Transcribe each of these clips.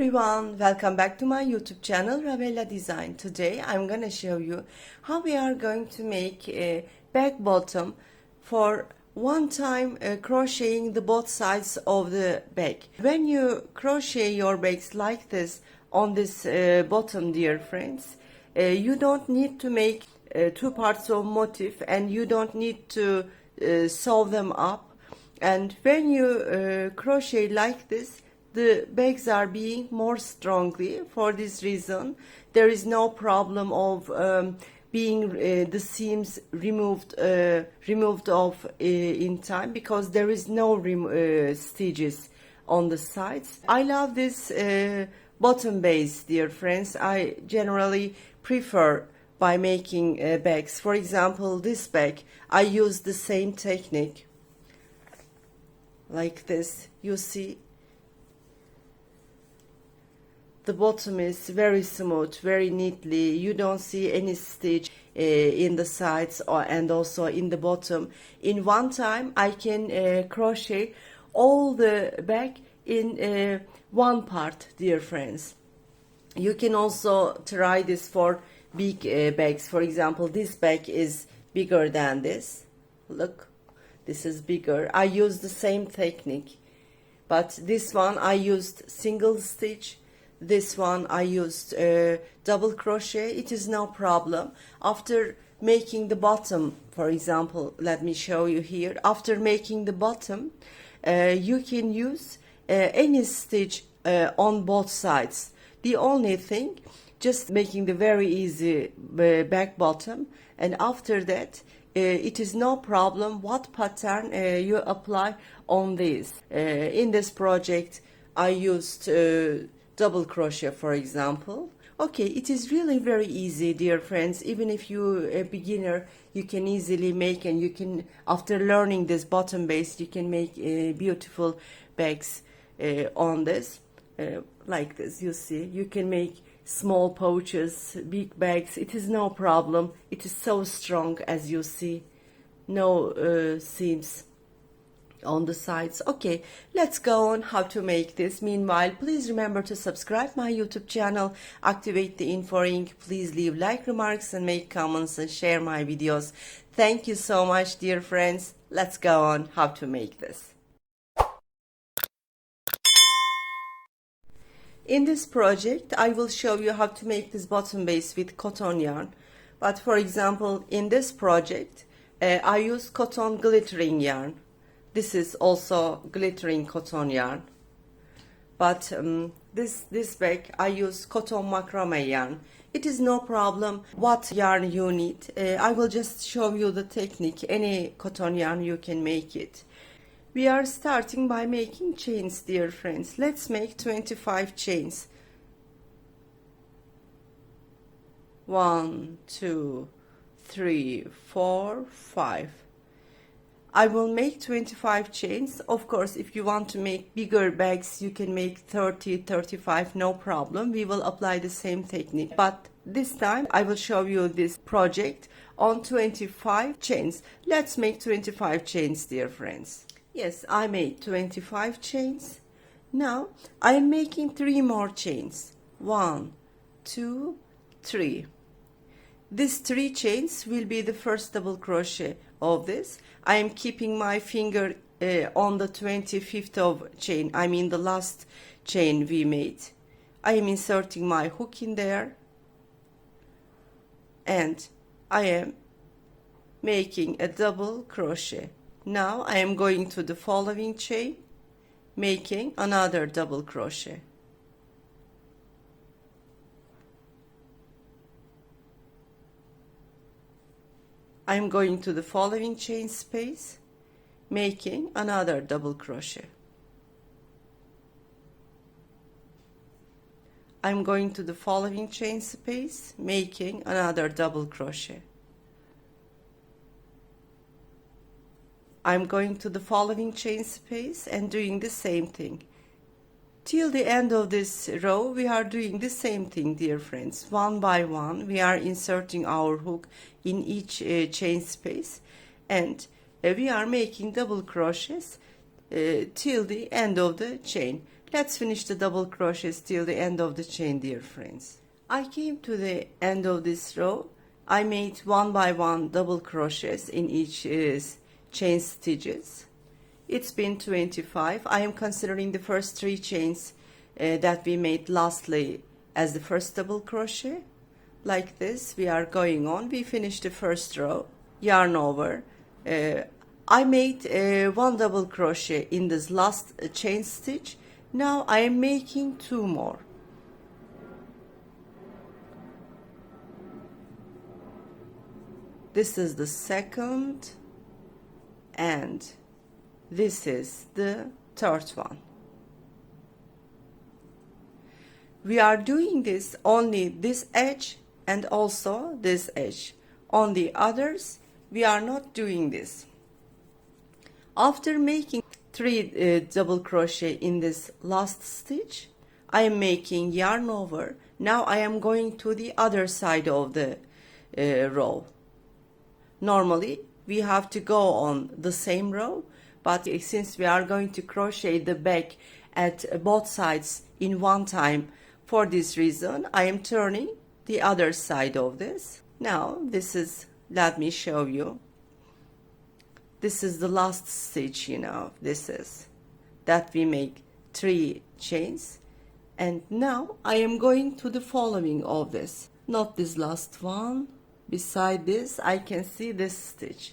everyone, welcome back to my YouTube channel Ravella Design. Today I'm gonna show you how we are going to make a bag bottom for one time crocheting the both sides of the bag. When you crochet your bags like this on this bottom, dear friends, you don't need to make two parts of motif, and you don't need to sew them up. And when you crochet like this, the bags are being more strongly. For this reason, there is no problem of being the seams removed off in time, because there is no stitches on the sides. I love this bottom base, dear friends. I generally prefer by making bags. For example, this bag, I use the same technique like this. You see, the bottom is very smooth, very neatly. You don't see any stitch in the sides and also in the bottom. In one time I can crochet all the bag in one part, dear friends. You can also try this for big bags. For example, this bag is bigger than this. Look, this is bigger. I use the same technique, but this one I used single stitch. This one I used double crochet. It is no problem. After making the bottom, for example, let me show you here. After making the bottom, you can use any stitch on both sides. The only thing, just making the very easy back bottom, and after that it is no problem what pattern you apply on this. In this project I used double crochet, for example. Okay, it is really very easy, dear friends. Even if you a beginner, you can easily make, and you can, after learning this bottom base, you can make beautiful bags on this like this. You see, you can make small pouches, big bags. It is no problem. It is so strong, as you see. No seams on the sides. Okay, let's go on how to make this. Meanwhile, please remember to subscribe my YouTube channel, activate the info ring, please leave like remarks and make comments and share my videos. Thank you so much, dear friends. Let's go on how to make this. In this project I will show you how to make this bottom base with cotton yarn. But for example, in this project I use cotton glittering yarn. This is also glittering cotton yarn, but this bag I use cotton macrame yarn. It is no problem what yarn you need. I will just show you the technique. Any cotton yarn you can make it. We are starting by making chains, dear friends. Let's make 25 chains. 1, 2, 3, 4, 5. I will make 25 chains. Of course, if you want to make bigger bags, you can make 30, 35, no problem. We will apply the same technique. But this time, I will show you this project on 25 chains. Let's make 25 chains, dear friends. Yes, I made 25 chains. Now, I am making 3 more chains. 1, 2, 3. These 3 chains will be the first double crochet of this. I am keeping my finger on the 25th of chain, I mean the last chain we made. I am inserting my hook in there, and I am making a double crochet. Now I am going to the following chain, making another double crochet. I am going to the following chain space, making another double crochet. I am going to the following chain space, making another double crochet. I am going to the following chain space and doing the same thing. Till the end of this row, we are doing the same thing, dear friends. One by one, we are inserting our hook in each chain space, and we are making double crochets till the end of the chain. Let's finish the double crochets till the end of the chain, dear friends. I came to the end of this row. I made one by one double crochets in each chain stitches. It's been 25. I am considering the first 3 chains that we made lastly as the first double crochet. Like this, we are going on. We finished the first row, yarn over. I made one double crochet in this last chain stitch. Now I am making 2 more. This is the second and this is the third one. We are doing this only this edge and also this edge. On the others, we are not doing this. After making 3 double crochet in this last stitch, I am making yarn over. Now I am going to the other side of the row. Normally we have to go on the same row, but since we are going to crochet the back at both sides in one time, for this reason I am turning the other side of this. Now this is, let me show you, this is the last stitch, this is that we make 3 chains, and now I am going to the following of this, not this last one. Beside this I can see this stitch.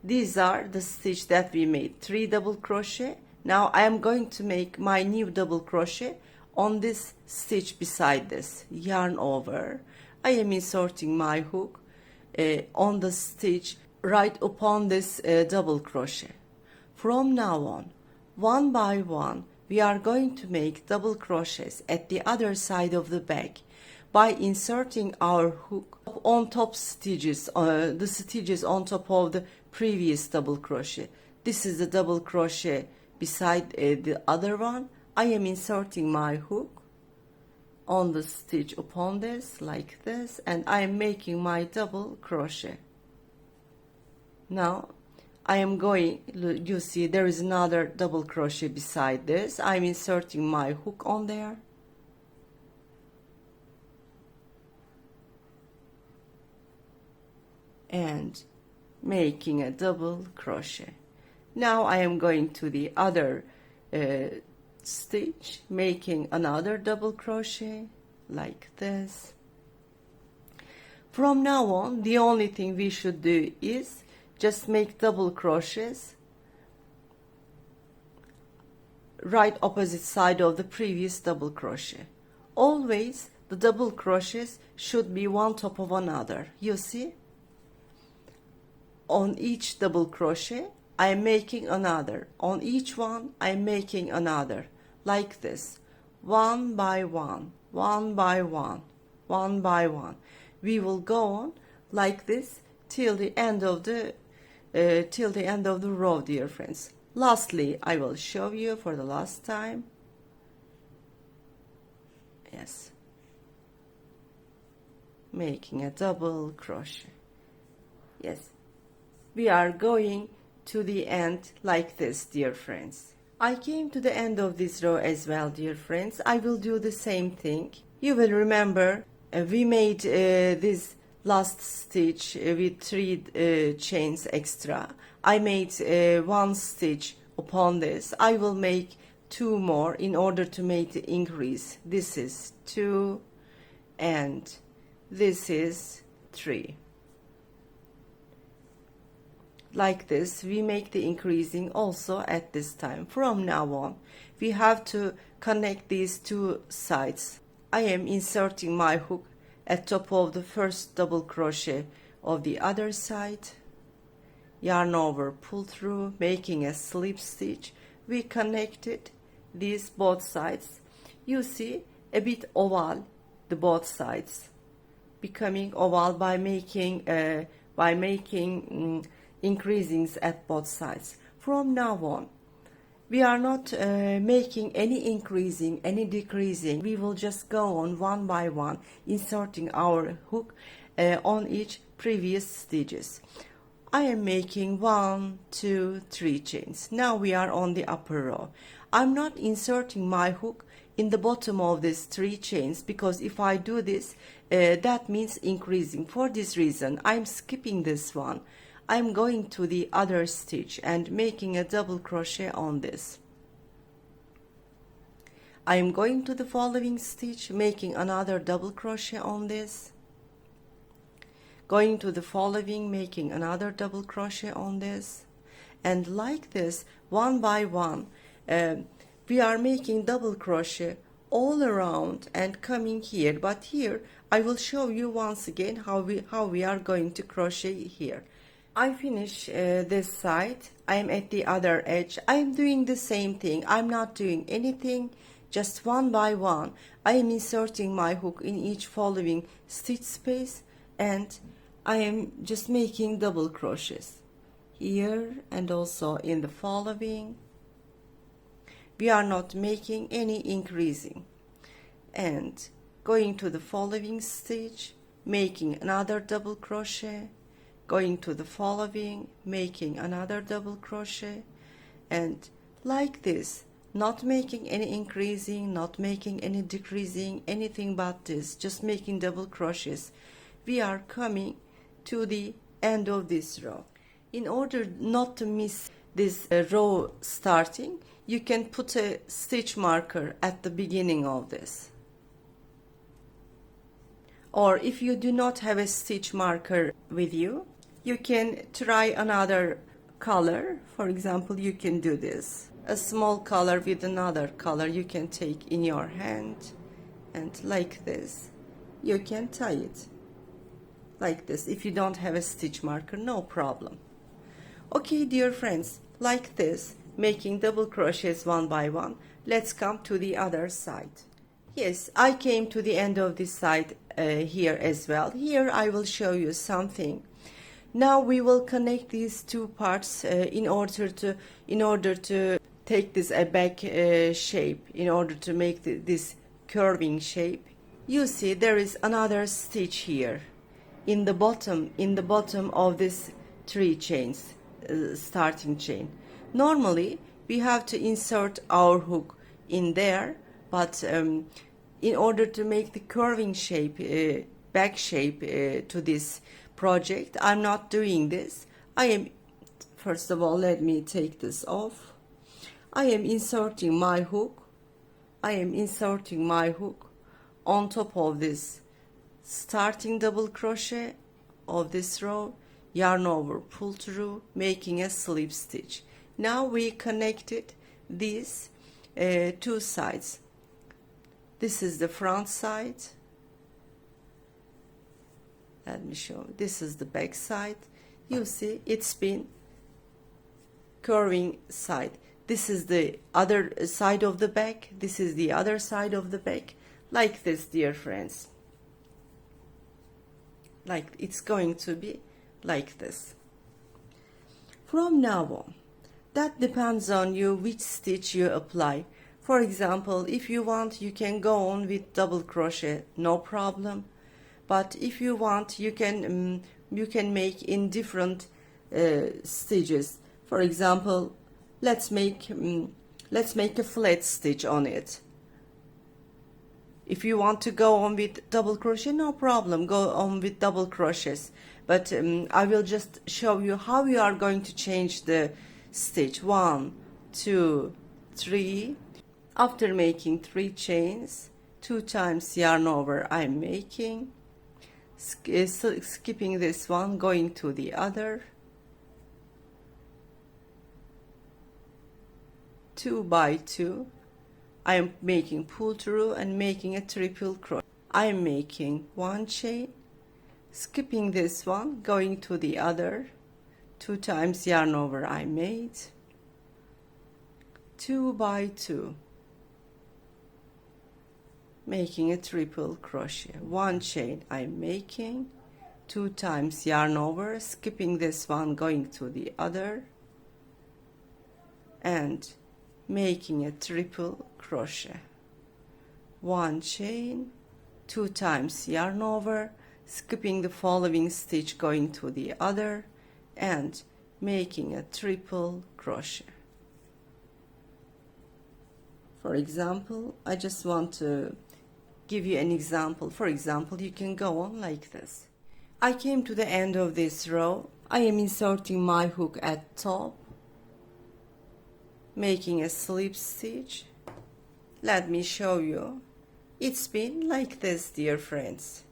These are the stitch that we made 3 double crochet. Now I am going to make my new double crochet on this stitch beside this, yarn over. I am inserting my hook on the stitch right upon this double crochet. From now on, one by one, we are going to make double crochets at the other side of the bag by inserting our hook on top stitches, the stitches on top of the previous double crochet. This is the double crochet beside the other one. I am inserting my hook on the stitch upon this like this, and I am making my double crochet. Now I am going, you see there is another double crochet beside this. I'm inserting my hook on there. And making a double crochet. Now I am going to the other stitch, making another double crochet like this. From now on, the only thing we should do is just make double crochets right opposite side of the previous double crochet. Always the double crochets should be one top of another, you see. On each double crochet I am making another, on each one I am making another, like this, one by one, one by one, one by one. We will go on like this till the end of the row, dear friends. Lastly, I will show you for the last time. Yes, making a double crochet. Yes, we are going to the end like this, dear friends. I came to the end of this row as well, dear friends. I will do the same thing. You will remember we made this last stitch with 3 chains extra. I made 1 stitch upon this. I will make 2 more in order to make the increase. This is 2 and this is 3. Like this, we make the increasing also at this time. From now on, we have to connect these 2 sides. I am inserting my hook at top of the first double crochet of the other side. Yarn over, pull through, making a slip stitch. We connected these both sides. You see a bit oval, the both sides, becoming oval by making increasings at both sides. From now on, we are not making any increasing, any decreasing. We will just go on one by one, inserting our hook on each previous stitches. I am making 1, 2, 3 chains. Now we are on the upper row. I'm not inserting my hook in the bottom of these 3 chains, because if I do this, that means increasing. For this reason, I'm skipping this one. I'm going to the other stitch and making a double crochet on this. I am going to the following stitch, making another double crochet on this, going to the following, making another double crochet on this, and like this, one by one, we are making double crochet all around and coming here. But here I will show you once again how we are going to crochet here. I finish this side. I am at the other edge. I am doing the same thing. I'm not doing anything, just one by one. I am inserting my hook in each following stitch space, and I am just making double crochets here and also in the following. We are not making any increasing, and going to the following stitch, making another double crochet, going to the following, making another double crochet, and like this, not making any increasing, not making any decreasing, anything but this, just making double crochets. We are coming to the end of this row. In order not to miss this row starting, you can put a stitch marker at the beginning of this. Or if you do not have a stitch marker with you, you can try another color. For example, you can do this. A small color with another color you can take in your hand, and like this, you can tie it. Like this. If you don't have a stitch marker, no problem. Okay, dear friends, like this, making double crochets one by one. Let's come to the other side. Yes, I came to the end of this side here as well. Here I will show you something. Now we will connect these two parts in order to take this a back shape, in order to make this curving shape. You see there is another stitch here in the bottom of this 3 chains, starting chain. Normally we have to insert our hook in there, but in order to make the curving shape, back shape to this project, I'm not doing this. I am, first of all, let me take this off. I am inserting my hook. I am inserting my hook on top of this starting double crochet of this row, yarn over, pull through, making a slip stitch. Now we connected these 2 sides. This is the front side. Let me show. This is the back side. You see, it's been curving side. This is the other side of the back. This is the other side of the back. Like this, dear friends. Like it's going to be like this. From now on, that depends on you which stitch you apply. For example, if you want, you can go on with double crochet, no problem. But if you want, you can make in different stitches. For example, let's make a flat stitch on it. If you want to go on with double crochet, no problem, go on with double crochets. But I will just show you how you are going to change the stitch. 1, 2, 3. After making 3 chains, 2 times yarn over, I'm making, skipping this one, going to the other, 2 by 2. I am making pull through and making a triple crochet. I am making 1 chain, skipping this one, going to the other, 2 times yarn over, I made 2 by 2, making a triple crochet, 1 chain I'm making, 2 times yarn over, skipping this one, going to the other, and making a triple crochet, 1 chain, 2 times yarn over, skipping the following stitch, going to the other, and making a triple crochet. For example, I just want to give you an example. For example, you can go on like this. I came to the end of this row. I am inserting my hook at top, making a slip stitch. Let me show you. It's been like this, dear friends.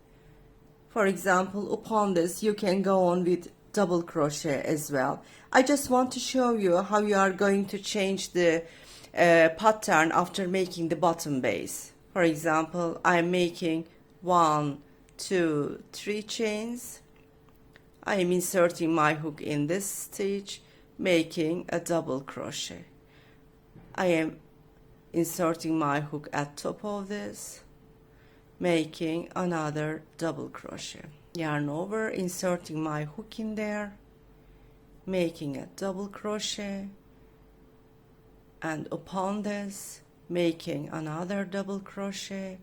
For example, upon this you can go on with double crochet as well. I just want to show you how you are going to change the pattern after making the bottom base. For example, I'm making 1, 2, 3 chains. I am inserting my hook in this stitch, making a double crochet. I am inserting my hook at top of this, making another double crochet. Yarn over, inserting my hook in there, making a double crochet, and upon this making another double crochet,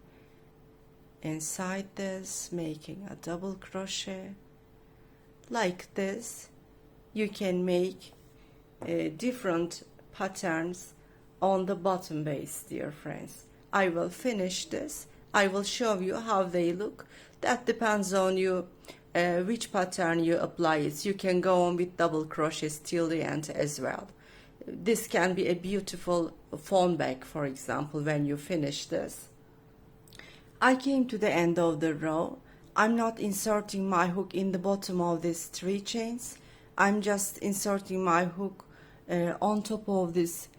inside this making a double crochet. Like this you can make different patterns on the bottom base, dear friends. I will finish this. I will show you how they look. That depends on you which pattern you apply it. You can go on with double crochets till the end as well. This can be a beautiful phone bag, for example, when you finish this. I came to the end of the row. I'm not inserting my hook in the bottom of these 3 chains. I'm just inserting my hook on top of this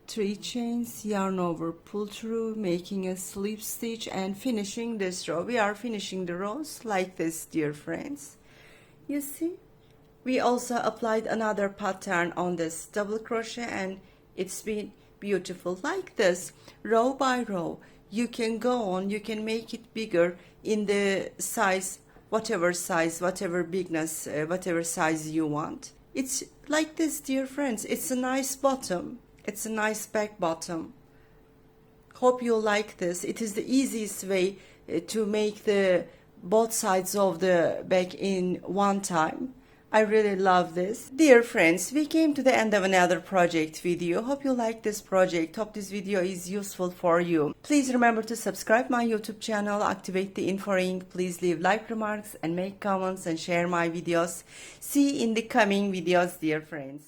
3 chains, yarn over, pull through, making a slip stitch and finishing this row. We are finishing the rows like this, dear friends. You see, we also applied another pattern on this double crochet and it's been beautiful like this, row by row. You can go on, you can make it bigger in the size, whatever bigness, whatever size you want. It's like this, dear friends. It's a nice bottom. It's a nice back bottom. Hope you like this. It is the easiest way to make the both sides of the bag in one time. I really love this. Dear friends, we came to the end of another project video. Hope you like this project. Hope this video is useful for you. Please remember to subscribe my YouTube channel, activate the info ring. Please leave like remarks and make comments and share my videos. See you in the coming videos, dear friends.